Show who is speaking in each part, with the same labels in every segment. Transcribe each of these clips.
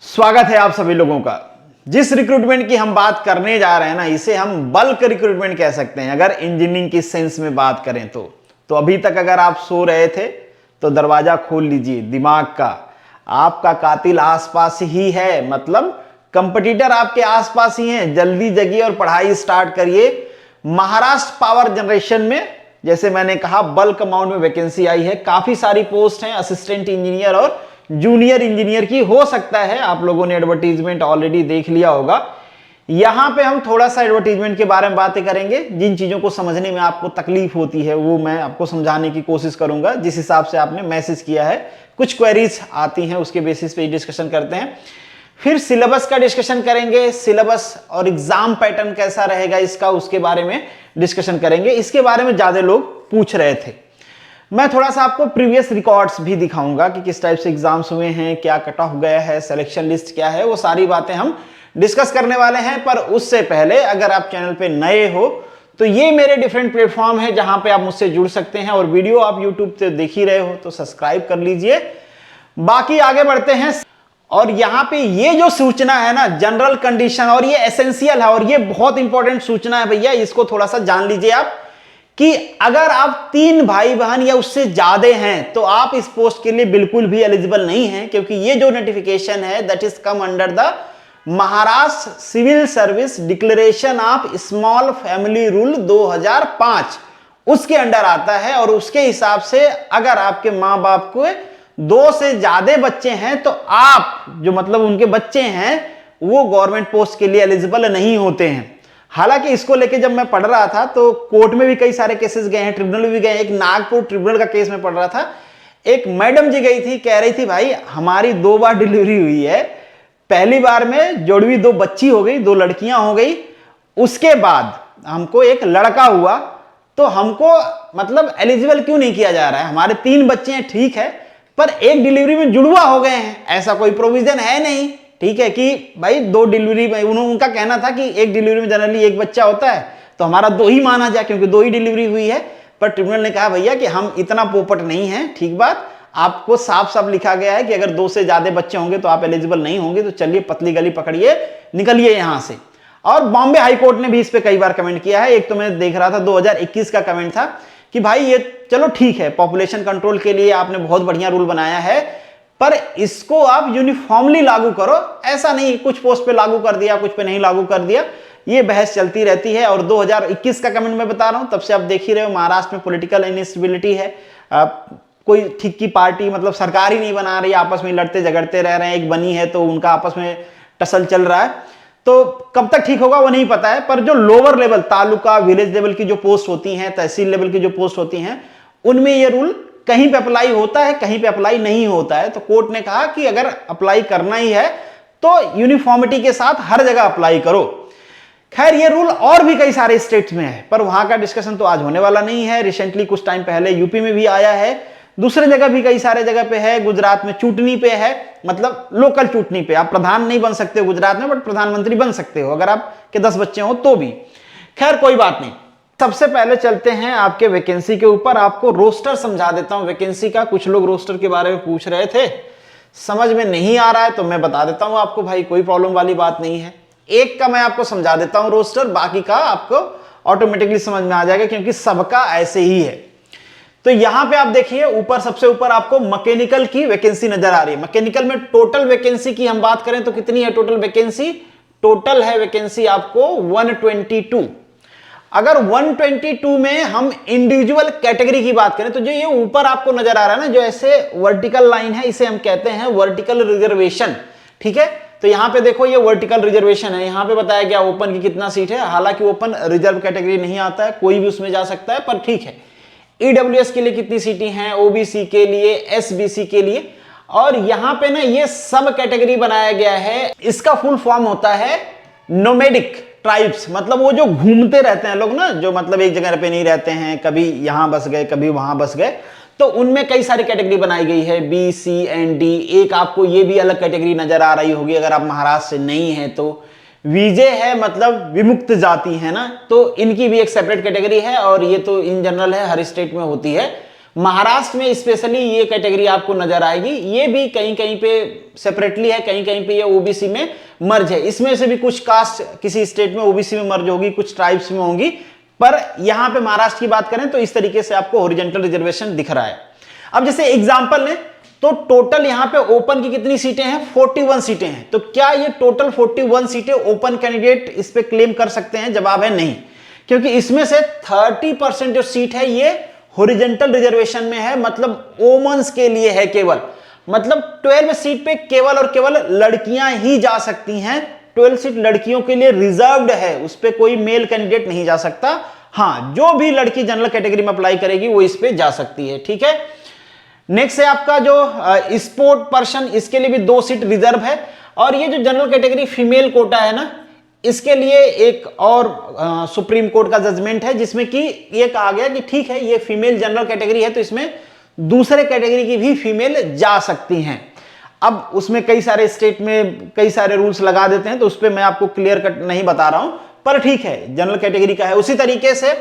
Speaker 1: स्वागत है आप सभी लोगों का। जिस रिक्रूटमेंट की हम बात करने जा रहे हैं ना, इसे हम बल्क रिक्रूटमेंट कह सकते हैं अगर इंजीनियरिंग की सेंस में बात करें तो अभी तक अगर आप सो रहे थे तो दरवाजा खोल लीजिए दिमाग का। आपका कातिल आसपास ही है, मतलब कंपटीटर आपके आसपास ही हैं। जल्दी जगिए और पढ़ाई स्टार्ट करिए। महाराष्ट्र पावर जनरेशन में जैसे मैंने कहा बल्क अमाउंट में वैकेंसी आई है। काफी सारी पोस्ट हैं, असिस्टेंट इंजीनियर और जूनियर इंजीनियर की। हो सकता है आप लोगों ने एडवर्टीजमेंट ऑलरेडी देख लिया होगा। यहां पे हम थोड़ा सा एडवर्टीजमेंट के बारे में बातें करेंगे। जिन चीजों को समझने में आपको तकलीफ होती है वो मैं आपको समझाने की कोशिश करूंगा, जिस हिसाब से आपने मैसेज किया है। कुछ क्वेरीज आती हैं, उसके बेसिस पे डिस्कशन करते हैं। फिर सिलेबस का डिस्कशन करेंगे, सिलेबस और एग्जाम पैटर्न कैसा रहेगा इसका, उसके बारे में डिस्कशन करेंगे। इसके बारे में ज्यादा लोग पूछ रहे थे। मैं थोड़ा सा आपको प्रीवियस रिकॉर्ड्स भी दिखाऊंगा कि किस टाइप से एग्जाम्स हुए हैं, क्या कट ऑफ गया है, सिलेक्शन लिस्ट क्या है, वो सारी बातें हम डिस्कस करने वाले हैं। पर उससे पहले अगर आप चैनल पे नए हो तो ये मेरे डिफरेंट प्लेटफॉर्म है जहां पे आप मुझसे जुड़ सकते हैं, और वीडियो आप यूट्यूब पे देख ही रहे हो तो सब्सक्राइब कर लीजिए। बाकी आगे बढ़ते हैं। और यहां पे ये जो सूचना है ना, जनरल कंडीशन, और ये एसेंशियल है और ये बहुत इंपॉर्टेंट सूचना है भैया, इसको थोड़ा सा जान लीजिए आप कि अगर आप 3 भाई बहन या उससे ज्यादा हैं तो आप इस पोस्ट के लिए बिल्कुल भी एलिजिबल नहीं हैं, क्योंकि ये जो नोटिफिकेशन है that is come under the Maharashtra civil service declaration of small family rule 2005, उसके अंडर आता है। और उसके हिसाब से अगर आपके मां बाप को 2 से ज्यादा बच्चे हैं तो आप जो मतलब उनके बच्चे हैं वो गवर्नमेंट पोस्ट के लिए एलिजिबल नहीं होते हैं। हालांकि इसको लेके जब मैं पढ़ रहा था तो कोर्ट में भी कई सारे केसेस गए हैं, ट्रिब्यूनल में भी गए हैं। एक नागपुर ट्रिब्यूनल का केस में पढ़ रहा था, एक मैडम जी गई थी, कह रही थी भाई हमारी 2 बार डिलीवरी हुई है, पहली बार में जोड़वी 2 बच्ची हो गई, 2 लड़कियां हो गई, उसके बाद हमको एक लड़का हुआ, तो हमको मतलब एलिजिबल क्यों नहीं किया जा रहा है? हमारे 3 बच्चे हैं ठीक है, पर एक डिलीवरी में जुड़वा हो गए हैं, ऐसा कोई प्रोविजन है नहीं। ठीक है कि भाई 2 डिलीवरी में, उनका कहना था कि एक डिलीवरी में जनरली एक बच्चा होता है तो हमारा 2 ही माना जाए क्योंकि 2 ही डिलीवरी हुई है। पर ट्रिब्यूनल ने कहा भैया कि हम इतना पोपट नहीं है, ठीक बात, आपको साफ साफ लिखा गया है कि अगर 2 से ज्यादा बच्चे होंगे तो आप एलिजिबल नहीं होंगे, तो चलिए पतली गली पकड़िए, निकलिए यहां से। और बॉम्बे हाई कोर्ट ने भी इस पे कई बार कमेंट किया है। एक तो मैं देख रहा था 2021 का कमेंट था कि भाई ये चलो ठीक है, पॉपुलेशन कंट्रोल के लिए आपने बहुत बढ़िया रूल बनाया है, पर इसको आप यूनिफॉर्मली लागू करो। ऐसा नहीं कुछ पोस्ट पे लागू कर दिया, कुछ पे नहीं लागू कर दिया, ये बहस चलती रहती है। और 2021 का कमेंट मैं बता रहा हूं, तब से आप देख ही रहे हो महाराष्ट्र में पॉलिटिकल इनस्टेबिलिटी है। कोई ठीक की पार्टी मतलब सरकार ही नहीं बना रही, आपस में लड़ते झगड़ते रह रहे हैं। एक बनी है तो उनका आपस में टसल चल रहा है, तो कब तक ठीक होगा वो नहीं पता है। पर जो lower level, taluka village level की जो पोस्ट होती हैं, तहसील लेवल की जो पोस्ट होती हैं, उनमें ये रूल कहीं पे अप्लाई होता है, कहीं पे अप्लाई नहीं होता है। तो कोर्ट ने कहा कि अगर अप्लाई करना ही है तो यूनिफॉर्मिटी के साथ हर जगह अप्लाई करो। खैर ये रूल और भी कई सारे स्टेट्स में है, पर वहां का डिस्कशन तो आज होने वाला नहीं है। रिसेंटली कुछ टाइम पहले यूपी में भी आया है, दूसरे जगह भी कई सारे जगह पे है। गुजरात में चूंटनी पे है, मतलब लोकल चूंटनी पे। आप प्रधान नहीं बन सकते हो गुजरात में, बट प्रधानमंत्री बन सकते हो अगर आपके 10 बच्चे हो तो भी। खैर कोई बात नहीं, सबसे पहले चलते हैं आपके वैकेंसी के ऊपर। आपको रोस्टर समझा देता हूं वैकेंसी का। कुछ लोग रोस्टर के बारे में पूछ रहे थे, समझ में नहीं आ रहा है तो मैं बता देता हूं आपको, भाई कोई प्रॉब्लम वाली बात नहीं है। एक का मैं आपको समझा देता हूं रोस्टर, बाकी का आपको ऑटोमेटिकली समझ में आ जाएगा क्योंकि सबका ऐसे ही है। तो यहां पे आप देखिए ऊपर, सबसे ऊपर आपको मैकेनिकल की वैकेंसी नजर आ रही है। मैकेनिकल में टोटल वैकेंसी की हम बात करें तो कितनी है टोटल वैकेंसी? टोटल है वैकेंसी आपको 122। अगर 122 में हम इंडिविजुअल कैटेगरी की बात करें तो जो ये ऊपर आपको नजर आ रहा है ना, जो ऐसे वर्टिकल लाइन है, इसे हम कहते हैं वर्टिकल रिजर्वेशन। ठीक है, तो यहां पे देखो ये वर्टिकल रिजर्वेशन है। यहां पे बताया गया ओपन की कितना सीट है, हालांकि ओपन रिजर्व कैटेगरी नहीं आता है, कोई भी उसमें जा सकता है, पर ठीक है। ईडब्ल्यूएस के लिए कितनी सीटें हैं, ओबीसी के लिए, एसबीसी के लिए, और यहां पे ना ये सब कैटेगरी बनाया गया है। इसका फुल फॉर्म होता है नोमैडिक ट्राइब्स, मतलब वो जो घूमते रहते हैं लोग ना, जो मतलब एक जगह पे नहीं रहते हैं, कभी यहां बस गए कभी वहां बस गए, तो उनमें कई सारी कैटेगरी बनाई गई है, बी, सी एंड डी। एक आपको ये भी अलग कैटेगरी नजर आ रही होगी अगर आप महाराष्ट्र से नहीं है तो। वीजे है मतलब विमुक्त जाति है ना, तो इनकी भी एक सेपरेट कैटेगरी है, और ये तो इन जनरल है, हर स्टेट में होती है। महाराष्ट्र में स्पेशली ये कैटेगरी आपको नजर आएगी। ये भी कहीं कहीं पे सेपरेटली है, कहीं कहीं पे ये ओबीसी में मर्ज है। इसमें से भी कुछ कास्ट किसी स्टेट में ओबीसी में मर्ज होगी, कुछ ट्राइब्स में होंगी, पर यहां पे महाराष्ट्र की बात करें तो इस तरीके से आपको हॉरिजॉन्टल रिजर्वेशन दिख रहा है। अब जैसे एग्जांपल लें तो टोटल यहां पे ओपन की कितनी सीटें हैं? 41 सीटें हैं। तो क्या ये टोटल 41 सीटें ओपन कैंडिडेट इस पे क्लेम कर सकते हैं? जवाब है नहीं, क्योंकि इसमें से 30% जो सीट है ये हॉरिजॉन्टल रिजर्वेशन में है, मतलब वोमेन्स के लिए है केवल। मतलब 12 सीट पे केवल और केवल लड़कियां ही जा सकती हैं। 12 सीट लड़कियों के लिए रिजर्व्ड है, उस पे कोई मेल कैंडिडेट नहीं जा सकता। हाँ, जो भी लड़की जनरल कैटेगरी में अप्लाई करेगी वो इस पे जा सकती है। ठीक है, नेक्स्ट है आपका जो स्पोर्ट पर्सन, इसके लिए भी 2 सीट रिजर्व है। और ये जो जनरल कैटेगरी फीमेल कोटा है ना, इसके लिए एक और सुप्रीम कोर्ट का जजमेंट है जिसमें कि ये कहा गया कि ठीक है, ये फीमेल जनरल कैटेगरी है तो इसमें दूसरे कैटेगरी की भी फीमेल जा सकती हैं। अब उसमें कई सारे स्टेट में कई सारे रूल्स लगा देते हैं, तो उस पर मैं आपको क्लियर कट नहीं बता रहा हूं, पर ठीक है, जनरल कैटेगरी का है। उसी तरीके से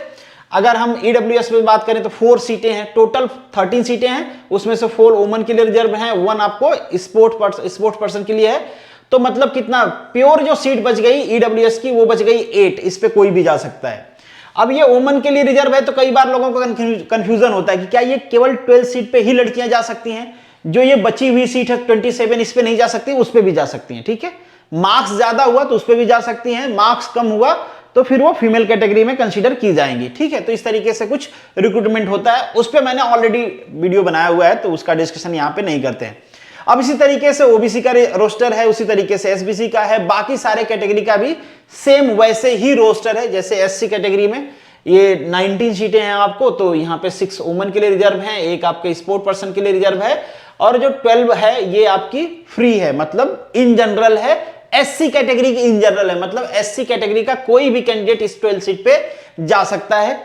Speaker 1: अगर हम ईडब्ल्यूएस में बात करें तो 4 सीटें हैं, टोटल 13 सीटें हैं, उसमें से 4 वुमेन के लिए रिजर्व हैं, 1 आपको स्पोर्ट्स पर्सन के लिए है। तो मतलब कितना प्योर जो सीट बच गई ईडब्ल्यूएस की, वो बच गई 8, इस पे कोई भी जा सकता है। अब ये वुमेन के लिए रिजर्व है, तो कई बार लोगों को कंफ्यूजन होता है कि क्या ये केवल 12 सीट पे ही लड़कियां जा सकती हैं? जो ये बची हुई सीट है 27, इस पे नहीं जा सकती, उस पे भी जा सकती हैं। ठीक है, मार्क्स ज्यादा हुआ तो उस पे भी जा सकती हैं, मार्क्स कम हुआ तो फिर वो फीमेल कैटेगरी में कंसीडर की जाएंगी। ठीक है, तो इस तरीके से कुछ रिक्रूटमेंट होता है, उस पर मैंने ऑलरेडी वीडियो बनाया हुआ है, तो उसका डिस्कशन यहाँ पे नहीं करते हैं। अब इसी तरीके से ओबीसी का रोस्टर है, उसी तरीके से एसबीसी का है, बाकी सारे कैटेगरी का भी सेम वैसे ही रोस्टर है। जैसे एससी कैटेगरी में ये 19 सीटें हैं आपको, तो यहाँ पे 6 वुमेन के लिए रिजर्व हैं, 1 आपके स्पोर्ट पर्सन के लिए रिजर्व है, और जो 12 है ये आपकी फ्री है, मतलब इन जनरल है। एससी कैटेगरी की इन जनरल है, मतलब एससी कैटेगरी का कोई भी कैंडिडेट इस 12 सीट पे जा सकता है।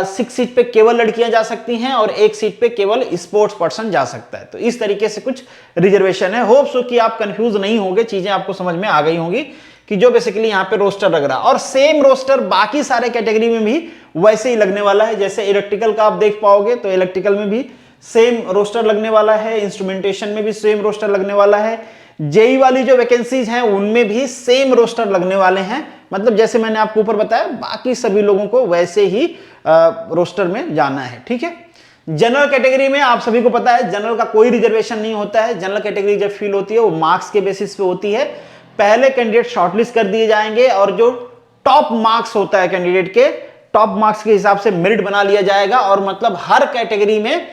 Speaker 1: 6 सीट पे केवल लड़कियां जा सकती हैं और 1 सीट पे केवल स्पोर्ट्स पर्सन जा सकता है। तो इस तरीके से कुछ रिजर्वेशन है। होप सो कि आप कंफ्यूज नहीं होंगे, चीजें आपको समझ में आ गई होंगी कि जो बेसिकली यहाँ पे रोस्टर लग रहा है। और सेम रोस्टर बाकी सारे कैटेगरी में भी वैसे ही लगने वाला है। जैसे इलेक्ट्रिकल का आप देख पाओगे तो इलेक्ट्रिकल में भी सेम रोस्टर लगने वाला है, इंस्ट्रूमेंटेशन में भी सेम रोस्टर लगने वाला है, जेई वाली जो वैकेंसीज हैं उनमें भी सेम रोस्टर लगने वाले हैं। मतलब जैसे मैंने आपको ऊपर बताया, बाकी सभी लोगों को वैसे ही रोस्टर में जाना है। ठीक है, जनरल कैटेगरी में आप सभी को पता है जनरल का कोई रिजर्वेशन नहीं होता है। जनरल कैटेगरी जब फिल होती है वो मार्क्स के बेसिस पे होती है। पहले कैंडिडेट शॉर्टलिस्ट कर दिए जाएंगे और जो टॉप मार्क्स होता है कैंडिडेट के, टॉप मार्क्स के हिसाब से मेरिट बना लिया जाएगा। और मतलब हर कैटेगरी में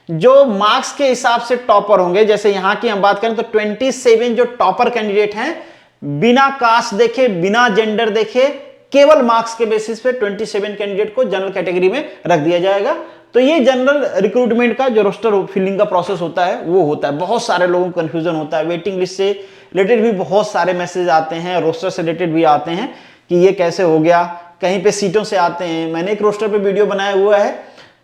Speaker 1: जो मार्क्स के हिसाब से टॉपर होंगे, जैसे यहां की हम बात करें तो 27 जो टॉपर कैंडिडेट हैं, बिना कास्ट देखे, बिना जेंडर देखे, केवल मार्क्स के बेसिस पे 27 कैंडिडेट को जनरल कैटेगरी में रख दिया जाएगा। तो ये जनरल रिक्रूटमेंट का जो रोस्टर फिलिंग का प्रोसेस होता है वो होता है। बहुत सारे लोगों को कंफ्यूजन होता है, वेटिंग लिस्ट से रिलेटेड भी बहुत सारे मैसेज आते हैं, रोस्टर से रिलेटेड भी आते हैं कि ये कैसे हो गया, कहीं पे सीटों से आते हैं। मैंने एक रोस्टर पे वीडियो बनाया हुआ है,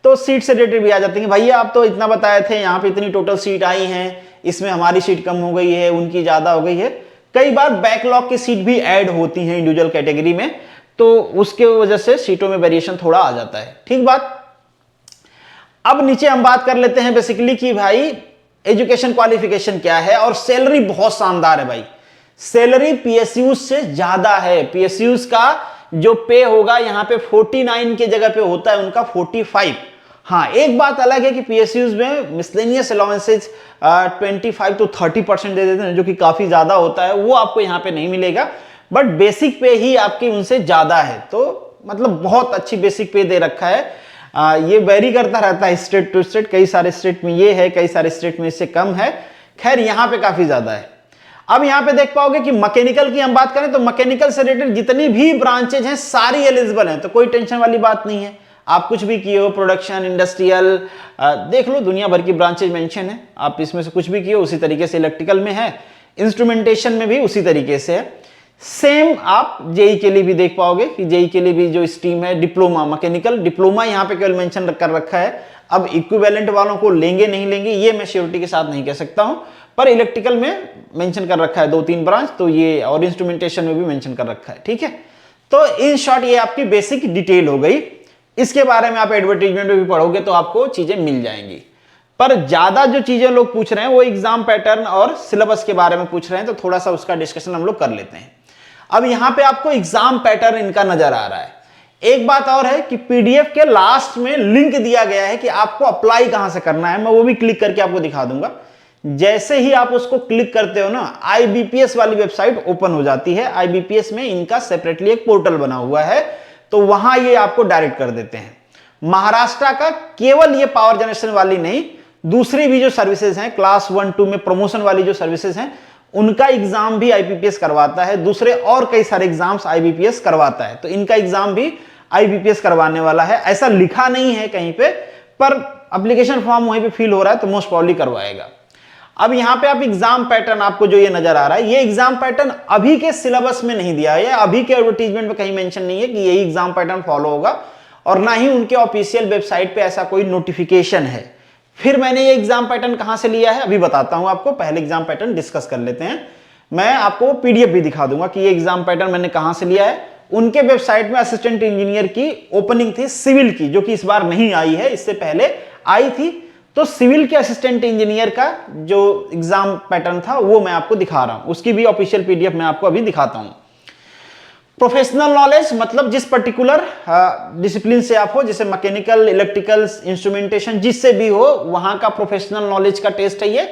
Speaker 1: तो सीट से रिलेटेड भी आ जाते हैं, भैया आप तो इतना बताए थे, यहाँ पे इतनी टोटल सीट आई हैं, इसमें हमारी सीट कम हो गई है, उनकी ज्यादा हो गई है। कई बार बैकलॉग की सीट भी ऐड होती हैं इंडिविजुअल कैटेगरी में, तो उसके वजह से सीटों में वेरिएशन थोड़ा आ जाता है। ठीक बात। अब नीचे हम बात कर लेते हैं बेसिकली कि भाई एजुकेशन क्वालिफिकेशन क्या है, और सैलरी बहुत शानदार है भाई। सैलरी पीएसयू से ज्यादा है। पीएसयू का जो पे होगा यहाँ पे 49 के जगह पे होता है उनका 45। हाँ, एक बात अलग है कि पीएसयूज में मिसलेनियस अलाउंसेज 25 to 30% दे देते हैं, जो कि काफी ज्यादा होता है, वो आपको यहाँ पे नहीं मिलेगा। बट बेसिक पे ही आपकी उनसे ज्यादा है, तो मतलब बहुत अच्छी बेसिक पे दे रखा है। ये वेरी करता रहता है स्टेट टू स्टेट, कई सारे स्टेट में ये है, कई सारे स्टेट में इससे कम है। खैर यहाँ पे काफी ज्यादा है। अब यहां पे देख पाओगे कि मैकेनिकल की हम बात करें तो मैकेनिकल से रिलेटेड जितनी भी ब्रांचेज हैं सारी एलिजिबल हैं, तो कोई टेंशन वाली बात नहीं है। आप कुछ भी किए हो, प्रोडक्शन, इंडस्ट्रियल, देख लो दुनिया भर की ब्रांचेज मेंशन है, आप इसमें से कुछ भी किए हो। उसी तरीके से इलेक्ट्रिकल में है, इंस्ट्रूमेंटेशन में भी उसी तरीके से है। सेम आप जेई के लिए भी देख पाओगे कि जेई के लिए भी जो स्ट्रीम है डिप्लोमा, मैकेनिकल डिप्लोमा यहाँ पे केवल मेंशन कर रखा है। अब इक्विवेलेंट वालों को लेंगे नहीं लेंगे ये मैं श्योरिटी के साथ नहीं कह सकता हूं, पर इलेक्ट्रिकल में मेंशन कर रखा है 2-3 ब्रांच, तो ये और इंस्ट्रूमेंटेशन में भी मेंशन कर रखा है। ठीक है, तो इन शॉर्ट ये आपकी बेसिक डिटेल हो गई। इसके बारे में आप एडवर्टाइजमेंट में भी पढ़ोगे तो आपको चीजें मिल जाएंगी। पर ज्यादा जो चीजें लोग पूछ रहे हैं वो एग्जाम पैटर्न और सिलेबस के बारे में पूछ रहे हैं, तो थोड़ा सा उसका डिस्कशन हम लोग कर लेते हैं। अब यहां पे आपको एग्जाम पैटर्न इनका नजर आ रहा है। एक बात और है कि पीडीएफ के लास्ट में लिंक दिया गया है कि आपको अप्लाई कहां से करना है, मैं वो भी क्लिक करके आपको दिखा दूंगा। जैसे ही आप उसको क्लिक करते हो ना, आईबीपीएस वाली वेबसाइट ओपन हो जाती है। आईबीपीएस में इनका सेपरेटली एक पोर्टल बना हुआ है, तो वहां ये आपको डायरेक्ट कर देते हैं। महाराष्ट्र का केवल ये पावर जनरेशन वाली नहीं, दूसरी भी जो सर्विसेज हैं क्लास 1 2 में प्रमोशन वाली जो सर्विसेज हैं, उनका एग्जाम भी आईबीपीएस करवाता है। दूसरे और कई सारे एग्जाम्स आईबीपीएस करवाता है, तो इनका एग्जाम भी आईबीपीएस करवाने वाला है। ऐसा लिखा नहीं है कहीं पे, पर एप्लीकेशन फॉर्म वहीं पे फिल हो रहा है, तो मोस्ट प्रॉब्ली करवाएगा। अब यहां पे आप एग्जाम पैटर्न आपको जो ये नजर आ रहा है, ये एग्जाम पैटर्न अभी के सिलेबस में नहीं दिया है, अभी के एडवर्टीजमेंट में कहीं मेंशन नहीं है कि यही एग्जाम पैटर्न फॉलो होगा, और ना ही उनके ऑफिशियल वेबसाइट पे ऐसा कोई नोटिफिकेशन है। फिर मैंने ये एग्जाम पैटर्न कहां से लिया है अभी बताता हूं आपको, पहले एग्जाम पैटर्न डिस्कस कर लेते हैं। मैं आपको पीडीएफ भी दिखा दूंगा कि ये एग्जाम पैटर्न मैंने कहां से लिया है। उनके वेबसाइट में असिस्टेंट इंजीनियर की ओपनिंग थी सिविल की, जो कि इस बार नहीं आई है, इससे पहले आई थी। तो सिविल के असिस्टेंट इंजीनियर का जो एग्जाम पैटर्न था वो मैं आपको दिखा रहा हूं, उसकी भी ऑफिशियल पीडीएफ मैं आपको अभी दिखाता हूं। प्रोफेशनल नॉलेज मतलब जिस पर्टिकुलर डिसिप्लिन से आप हो, जैसे मैकेनिकल, इलेक्ट्रिकल, इंस्ट्रूमेंटेशन, जिससे भी हो, वहां का प्रोफेशनल नॉलेज का टेस्ट है ये।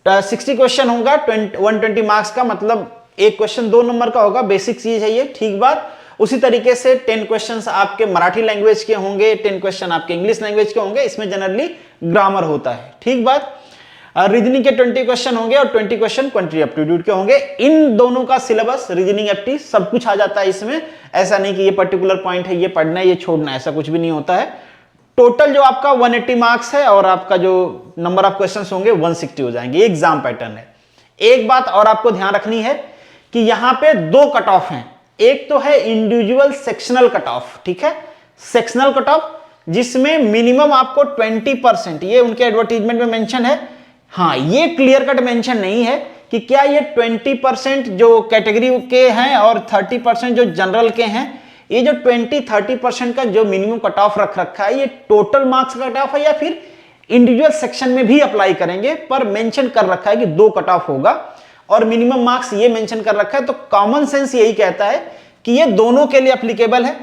Speaker 1: 60 क्वेश्चन होगा, 120 मार्क्स का, मतलब एक क्वेश्चन 2 नंबर का होगा, बेसिक चीज है ये, ठीक बात। उसी तरीके से 10 क्वेश्चंस आपके मराठी लैंग्वेज के होंगे, 10 क्वेश्चन आपके इंग्लिश लैंग्वेज के होंगे, इसमें जनरली ग्रामर होता है, ठीक बात। रीजनिंग के 20 क्वेश्चन होंगे और 20 क्वेश्चन क्वांटिटी एप्टीट्यूड के होंगे। इन दोनों का सिलेबस, रीजनिंग, एप्टी, सब कुछ आ जाता है इसमें। ऐसा नहीं कि ये पर्टिकुलर पॉइंट है, ये पढ़ना है, ये छोड़ना है, ऐसा कुछ भी नहीं होता है। टोटल जो आपका 180 मार्क्स है और आपका जो नंबर ऑफ क्वेश्चंस होंगे 160 हो जाएंगे। ये एग्जाम पैटर्न है। एक बात और आपको ध्यान रखनी है कि यहां पे 2 कट ऑफ हैं। एक तो है इंडिविजुअल सेक्शनल कट ऑफ, ठीक है, सेक्शनल कट ऑफ, जिसमें मिनिमम आपको 20%, ये उनके एडवर्टीजमेंट में मेंशन है। हाँ, ये क्लियर कट मेंशन नहीं है कि क्या ये 20% जो कैटेगरी के हैं और 30% जो जनरल के हैं, ये जो 20-30% का जो मिनिमम कट ऑफ रख रखा है, ये टोटल मार्क्स का कट ऑफ है या फिर इंडिविजुअल सेक्शन में भी अप्लाई करेंगे। पर मेंशन कर रखा है कि 2 कट ऑफ होगा और मिनिमम मार्क्स ये मेंशन कर रखा है। तो कॉमन सेंस यही कहता है कि ये दोनों के लिए एप्लीकेबल है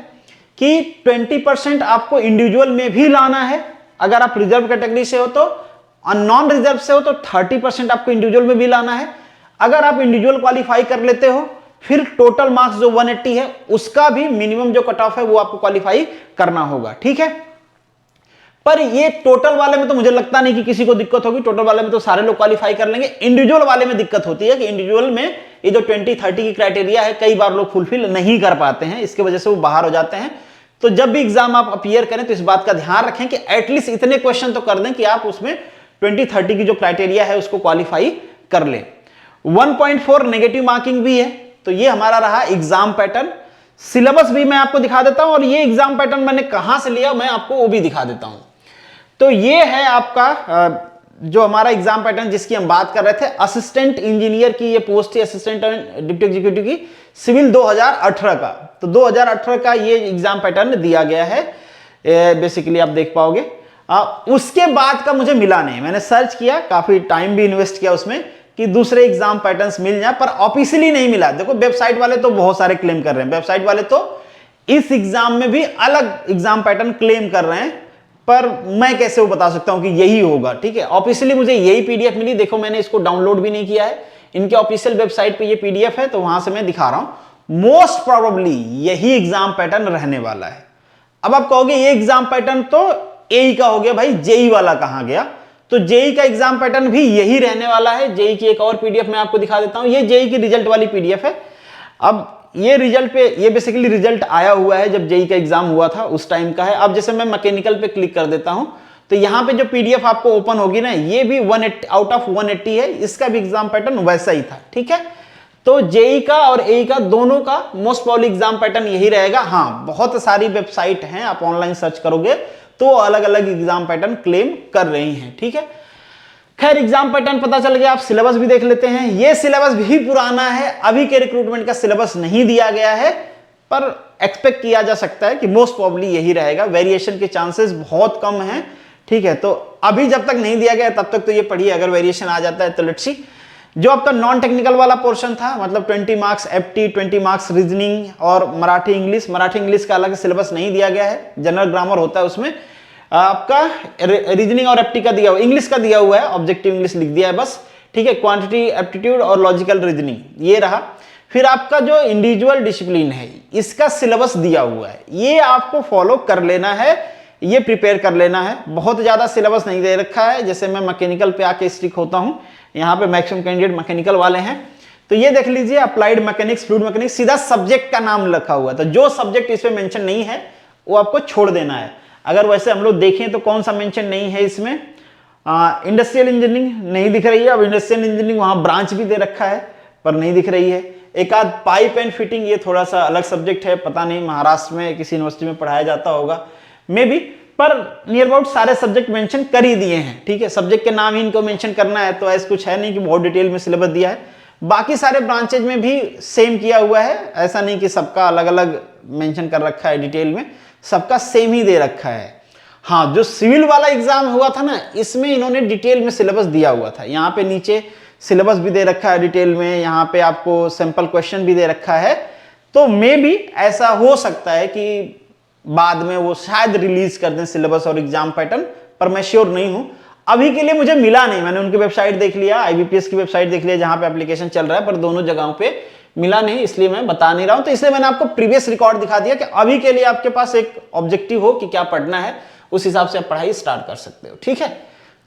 Speaker 1: कि 20% आपको इंडिविजुअल में भी लाना है अगर आप रिजर्व कैटेगरी से हो तो, और नॉन रिजर्व से हो तो 30% आपको इंडिविजुअल में भी लाना है। अगर आप इंडिविजुअल क्वालिफाई कर लेते हो, फिर टोटल मार्क्स जो 180 है उसका भी मिनिमम जो कट ऑफ है वो आपको क्वालिफाई करना होगा, ठीक है। पर ये टोटल वाले में तो मुझे लगता नहीं कि किसी को दिक्कत होगी, टोटल वाले में तो सारे लोग क्वालिफाई कर लेंगे। इंडिविजुअल वाले में दिक्कत होती है कि इंडिविजुअल में ये जो 20-30 की क्राइटेरिया है, कई बार लोग फुलफिल नहीं कर पाते हैं, इसकी वजह से वो बाहर हो जाते हैं। तो जब भी एग्जाम आप अपीयर करें तो इस बात का ध्यान रखें कि एटलीस्ट इतने क्वेश्चन तो कर दें कि आप उसमें 20-30 की जो क्राइटेरिया है उसको क्वालिफाई कर लें। 1.4 नेगेटिव मार्किंग भी है। तो ये हमारा रहा एग्जाम पैटर्न। सिलेबस भी मैं आपको दिखा देता हूं और ये एग्जाम पैटर्न मैंने कहां से लिया मैं आपको वो भी दिखा देता हूं। तो ये है आपका जो हमारा एग्जाम पैटर्न जिसकी हम बात कर रहे थे, असिस्टेंट इंजीनियर की ये पोस्ट थी, असिस्टेंट डिप्टी एग्जीक्यूटिव की, सिविल 2018 का। तो 2018 का ये एग्जाम पैटर्न दिया गया है, बेसिकली आप देख पाओगे। उसके बाद का मुझे मिला नहीं, मैंने सर्च किया, काफी टाइम भी इन्वेस्ट किया उसमें कि दूसरे एग्जाम पैटर्न्स मिल जाए, पर ऑफिशियली नहीं मिला। देखो वेबसाइट वाले तो बहुत सारे क्लेम कर रहे हैं, वेबसाइट वाले तो इस एग्जाम में भी अलग एग्जाम पैटर्न क्लेम कर रहे हैं, पर मैं कैसे वो बता सकता हूं कि यही होगा, ठीक है। ऑफिशियली मुझे यही पीडीएफ मिली, देखो मैंने इसको डाउनलोड भी नहीं किया है, इनके ऑफिशियल वेबसाइट पे ये पीडीएफ है, तो वहां से मैं दिखा रहा हूं। मोस्ट प्रोबेबली यही एग्जाम पैटर्न रहने वाला है। अब आप कहोगे ये एग्जाम पैटर्न तो एई का हो गया, भाई जेई वाला कहां गया? तो जेई का एग्जाम पैटर्न भी यही रहने वाला है। जेई की एक और पीडीएफ मैं आपको दिखा देता हूं, ये जेई की रिजल्ट वाली पीडीएफ है। अब ये रिजल्ट पे, ये बेसिकली रिजल्ट आया हुआ है जब जेई का एग्जाम हुआ था उस टाइम का है। अब जैसे मैं मैकेनिकल पे क्लिक कर देता हूं तो यहां पे जो पीडीएफ आपको ओपन होगी ना, ये भी 180 आउट ऑफ 180 है, इसका भी एग्जाम पैटर्न वैसा ही था, ठीक है। तो जेई का और एई का दोनों का मोस्ट प्रोबेबली एग्जाम पैटर्न यही रहेगा। हाँ, बहुत सारी वेबसाइट हैं, आप ऑनलाइन सर्च करोगे तो अलग अलग एग्जाम पैटर्न क्लेम कर रही हैं, ठीक है। खैर, एग्जाम पैटर्न पता चल गया, आप सिलेबस भी देख लेते हैं। ये सिलेबस भी पुराना है, अभी के रिक्रूटमेंट का सिलेबस नहीं दिया गया है, पर एक्सपेक्ट किया जा सकता है कि मोस्ट प्रोबेबली यही रहेगा। वेरिएशन के चांसेस बहुत कम हैं, ठीक है, तो अभी जब तक नहीं दिया गया तब तक तो ये पढ़िए, अगर वेरिएशन आ जाता है तो लेट्स सी। जो आपका नॉन टेक्निकल वाला पोर्शन था, मतलब 20 मार्क्स एफटी, 20 मार्क्स रीजनिंग और मराठी इंग्लिश का अलग सिलेबस नहीं दिया गया है, जनरल ग्रामर होता है उसमें। आपका रीजनिंग और एफटी का दिया हुआ, इंग्लिश का दिया हुआ है, ऑब्जेक्टिव इंग्लिश लिख दिया है बस, ठीक है। क्वांटिटी एप्टीट्यूड और लॉजिकल रीजनिंग ये रहा। फिर आपका जो इंडिविजुअल डिसिप्लिन है इसका सिलेबस दिया हुआ है, ये आपको फॉलो कर लेना है, ये प्रिपेयर कर लेना है। बहुत ज्यादा सिलेबस नहीं दे रखा है, जैसे मैं मैकेनिकल पे आके स्टिक होता हूं, यहाँ पे मैक्सिमम कैंडिडेट मैकेनिकल वाले हैं, तो ये देख लीजिए अप्लाइड मैकेनिक्स, फ्लूइड मैकेनिक्स, सीधा सब्जेक्ट का नाम लिखा हुआ है, तो जो सब्जेक्ट इसमें मेंशन नहीं है वो आपको छोड़ देना है। अगर वैसे हम लोग देखें तो कौन सा मेंशन नहीं है इसमें, इंडस्ट्रियल इंजीनियरिंग नहीं दिख रही है। अब इंडस्ट्रियल इंजीनियरिंग वहां ब्रांच भी दे रखा है पर नहीं दिख रही है। एक आध पाइप एंड फिटिंग, ये थोड़ा सा अलग सब्जेक्ट है, पता नहीं महाराष्ट्र में किसी यूनिवर्सिटी में पढ़ाया जाता होगा मे बी, पर नियर अबाउट सारे सब्जेक्ट मेंशन कर ही दिए हैं, ठीक है। सब्जेक्ट के नाम ही इनको मेंशन करना है, तो ऐसा कुछ है नहीं कि बहुत डिटेल में सिलेबस दिया है। बाकी सारे ब्रांचेज में भी सेम किया हुआ है, ऐसा नहीं कि सबका अलग अलग मेंशन कर रखा है डिटेल में, सबका सेम ही दे रखा है। हाँ, जो सिविल वाला एग्जाम हुआ था ना, इसमें इन्होंने डिटेल में सिलेबस दिया हुआ था, यहाँ पे नीचे सिलेबस भी दे रखा है डिटेल में, यहाँ पे आपको सैंपल क्वेश्चन भी दे रखा है। तो मे भी ऐसा हो सकता है कि बाद में वो शायद रिलीज कर दें सिलेबस और एग्जाम पैटर्न, पर मैं श्योर नहीं हूं। अभी के लिए मुझे मिला नहीं, मैंने उनकी वेबसाइट देख लिया, आईबीपीएस की वेबसाइट देख लिया जहां पे एप्लीकेशन चल रहा है, पर दोनों जगहों पे मिला नहीं, इसलिए मैं बता नहीं रहा हूं। तो इसलिए मैंने आपको प्रीवियस रिकॉर्ड दिखा दिया कि अभी के लिए आपके पास एक ऑब्जेक्टिव हो कि क्या पढ़ना है, उस हिसाब से आप पढ़ाई स्टार्ट कर सकते हो, ठीक है।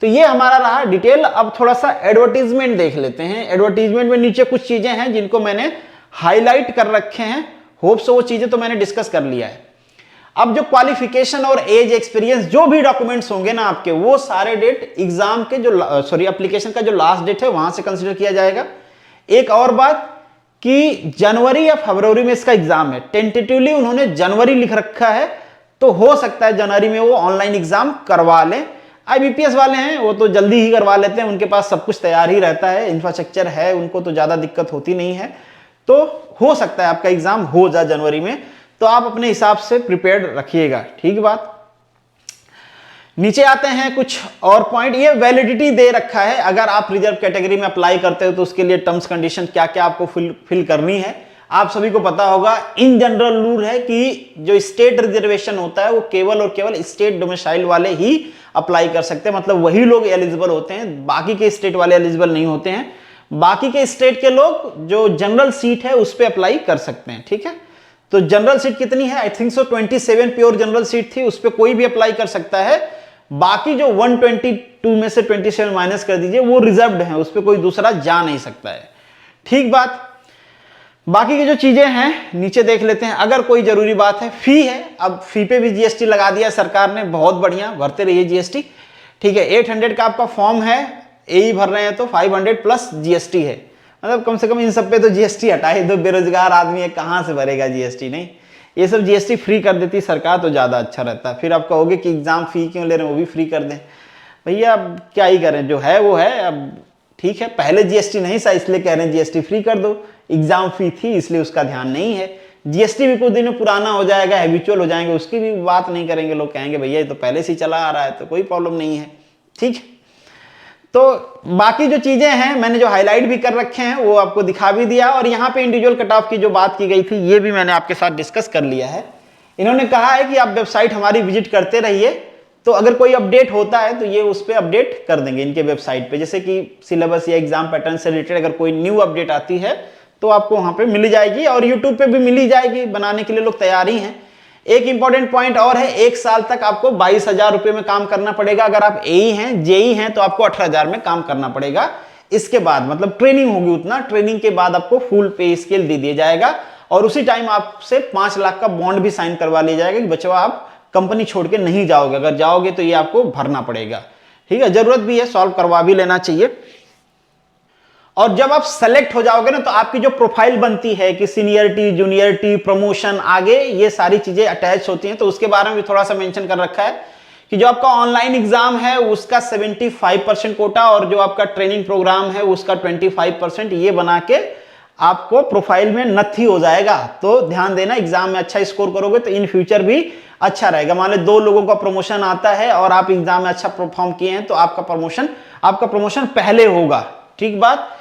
Speaker 1: तो ये हमारा रहा डिटेल। अब थोड़ा सा एडवर्टीजमेंट देख लेते हैं। एडवर्टीजमेंट में नीचे कुछ चीजें हैं जिनको मैंने हाईलाइट कर रखे हैं, होप सो वो चीजें तो मैंने डिस्कस कर लिया है। अब जो क्वालिफिकेशन और एज एक्सपीरियंस जो भी डॉक्यूमेंट्स होंगे ना आपके, वो सारे डेट एग्जाम के जो एप्लीकेशन का जो लास्ट डेट है वहां से कंसीडर किया जाएगा। एक और बात कि जनवरी या फरवरी में इसका एग्जाम है, टेंटेटिवली उन्होंने जनवरी लिख रखा है, तो हो सकता है जनवरी में वो ऑनलाइन एग्जाम करवा लें। आईबीपीएस वाले हैं वो तो जल्दी ही करवा लेते हैं, उनके पास सब कुछ तैयार ही रहता है, इंफ्रास्ट्रक्चर है, उनको तो ज्यादा दिक्कत होती नहीं है। तो हो सकता है आपका एग्जाम हो जाए जनवरी में, तो आप अपने हिसाब से प्रिपेयर्ड रखिएगा, ठीक बात। नीचे आते हैं कुछ और पॉइंट, ये वैलिडिटी दे रखा है, अगर आप रिजर्व कैटेगरी में अप्लाई करते हो तो उसके लिए टर्म्स कंडीशन क्या क्या आपको फिल करनी है। आप सभी को पता होगा, इन जनरल रूल है कि जो स्टेट रिजर्वेशन होता है वो केवल और केवल स्टेट डोमिसाइल वाले ही अप्लाई कर सकते हैं, मतलब वही लोग एलिजिबल होते हैं, बाकी के स्टेट वाले एलिजिबल नहीं होते हैं। बाकी के स्टेट के लोग जो जनरल सीट है उस पर अप्लाई कर सकते हैं, ठीक है। तो जनरल सीट कितनी है, I think so 27 pure general seat थी, उस पर कोई भी अप्लाई कर सकता है। बाकी जो 122 में से 27 माइनस कर दीजिए, वो रिजर्व्ड है, उस पर कोई दूसरा जा नहीं सकता है, ठीक बात। बाकी की जो चीजें हैं नीचे देख लेते हैं। अगर कोई जरूरी बात है, फी है, अब फी पे भी जीएसटी लगा दिया सरकार ने, बहुत बढ़िया, भरते रहिए जीएसटी, ठीक है। 800 का आपका फॉर्म है, एई भर रहे हैं तो 500 प्लस जीएसटी है, मतलब कम से कम इन सब पे तो जीएसटी हटाए दो, बेरोजगार आदमी है कहां से भरेगा जीएसटी, नहीं, ये सब जीएसटी फ्री कर देती सरकार तो ज्यादा अच्छा रहता है। फिर आप कहोगे कि एग्जाम फी क्यों ले रहे हैं, वो भी फ्री कर दें, भैया अब क्या ही करें, जो है वो है। अब ठीक है, पहले जीएसटी नहीं था इसलिए कह रहे हैं जीएसटी फ्री कर दो, एग्जाम फी थी इसलिए उसका ध्यान नहीं है। जीएसटी भी कुछ दिन में पुराना हो जाएगा, हैबिचुअल हो जाएंगे, उसकी भी बात नहीं करेंगे, लोग कहेंगे भैया ये तो पहले से चला आ रहा है, तो कोई प्रॉब्लम नहीं है, ठीक है। तो बाकी जो चीजें हैं मैंने जो हाईलाइट भी कर रखे हैं वो आपको दिखा भी दिया, और यहाँ पे इंडिविजुअल कट ऑफ की जो बात की गई थी ये भी मैंने आपके साथ डिस्कस कर लिया है। इन्होंने कहा है कि आप वेबसाइट हमारी विजिट करते रहिए, तो अगर कोई अपडेट होता है तो ये उस पर अपडेट कर देंगे इनके वेबसाइट पे, जैसे कि सिलेबस या एग्जाम पैटर्न से रिलेटेड अगर कोई न्यू अपडेट आती है तो आपको वहां पे मिल जाएगी, और यूट्यूब पे भी मिल ही जाएगी, बनाने के लिए लोग तैयार ही हैं। एक इंपॉर्टेंट पॉइंट और है, 1 साल तक आपको 22,000 रुपए में काम करना पड़ेगा। अगर आप एई हैं, जेई हैं तो आपको 18,000 में काम करना पड़ेगा। इसके बाद मतलब ट्रेनिंग होगी उतना, ट्रेनिंग के बाद आपको फुल पे स्केल दे दिया जाएगा, और उसी टाइम आपसे 5 लाख का बॉन्ड भी साइन करवा लिया जाएगा कि बच्चों आप कंपनी छोड़ के नहीं जाओगे, अगर जाओगे तो ये आपको भरना पड़ेगा, ठीक है। जरूरत भी है, सॉल्व करवा भी लेना चाहिए। और जब आप सेलेक्ट हो जाओगे ना तो आपकी जो प्रोफाइल बनती है कि सीनियरिटी, जूनियरिटी, प्रमोशन, आगे ये सारी चीजें अटैच होती हैं, तो उसके बारे में भी थोड़ा सा मेंशन कर रखा है कि जो आपका ऑनलाइन एग्जाम है उसका 75% कोटा, और जो आपका ट्रेनिंग प्रोग्राम है उसका 25% ये बना के आपको प्रोफाइल में नथी हो जाएगा। तो ध्यान देना, एग्जाम में अच्छा स्कोर करोगे तो इन फ्यूचर भी अच्छा रहेगा। मान लो 2 लोगों का प्रमोशन आता है और आप एग्जाम में अच्छा परफॉर्म किए हैं तो आपका प्रमोशन पहले होगा। ठीक बात।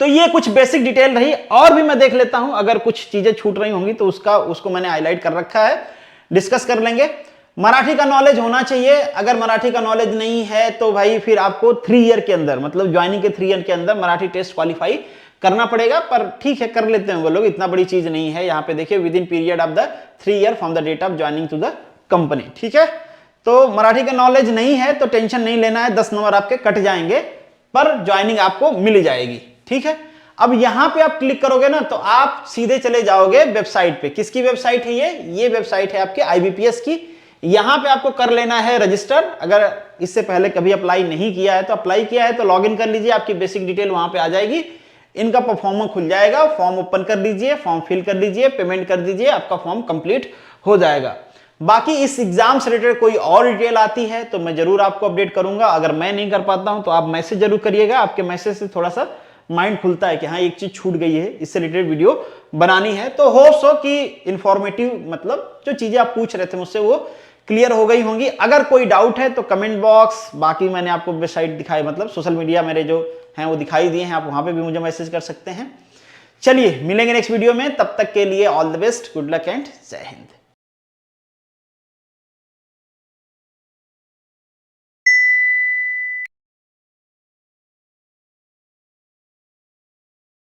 Speaker 1: तो ये कुछ बेसिक डिटेल रही, और भी मैं देख लेता हूं, अगर कुछ चीजें छूट रही होंगी तो उसको मैंने हाईलाइट कर रखा है, डिस्कस कर लेंगे। मराठी का नॉलेज होना चाहिए। अगर मराठी का नॉलेज नहीं है तो भाई फिर आपको 3 ईयर के अंदर, मतलब ज्वाइनिंग के 3 ईयर के अंदर मराठी टेस्ट क्वालिफाई करना पड़ेगा। पर ठीक है, कर लेते हैं वो लोग, इतना बड़ी चीज नहीं है। यहां पे देखिए, within period of the 3 year from the date of joining to the company. ठीक है, तो मराठी का नॉलेज नहीं है तो टेंशन नहीं लेना है, 10 नंबर आपके कट जाएंगे, पर ज्वाइनिंग आपको मिल जाएगी। ठीक है, अब यहां पे आप क्लिक करोगे ना तो आप सीधे चले जाओगे वेबसाइट पे। किसकी वेबसाइट है ये वेबसाइट है आपके IBPS की। यहां पे आपको कर लेना है रजिस्टर। अगर इससे पहले कभी अप्लाई नहीं किया है तो अप्लाई किया है तो लॉग इन कर लीजिए, आपकी बेसिक डिटेल वहां पे आ जाएगी, इनका परफॉर्म खुल जाएगा, फॉर्म ओपन कर लीजिए, फॉर्म फिल कर लीजिए, पेमेंट कर दीजिए, आपका फॉर्म कंप्लीट हो जाएगा। बाकी इस एग्जाम से रिलेटेड कोई और डिटेल आती है तो मैं जरूर आपको अपडेट करूंगा। अगर मैं नहीं कर पाता हूं तो आप मैसेज जरूर करिएगा, आपके मैसेज से थोड़ा सा माइंड खुलता है कि हाँ एक चीज छूट गई है, इससे रिलेटेड वीडियो बनानी है। तो होप्स हो कि इंफॉर्मेटिव, मतलब जो चीजें आप पूछ रहे थे मुझसे वो क्लियर हो गई होंगी। अगर कोई डाउट है तो कमेंट बॉक्स, बाकी मैंने आपको वेबसाइट दिखाई, मतलब सोशल मीडिया मेरे जो हैं वो दिखाई दिए हैं, आप वहां पे भी मुझे मैसेज कर सकते हैं। चलिए मिलेंगे नेक्स्ट वीडियो में, तब तक के लिए all the best, good luck and जय हिंद।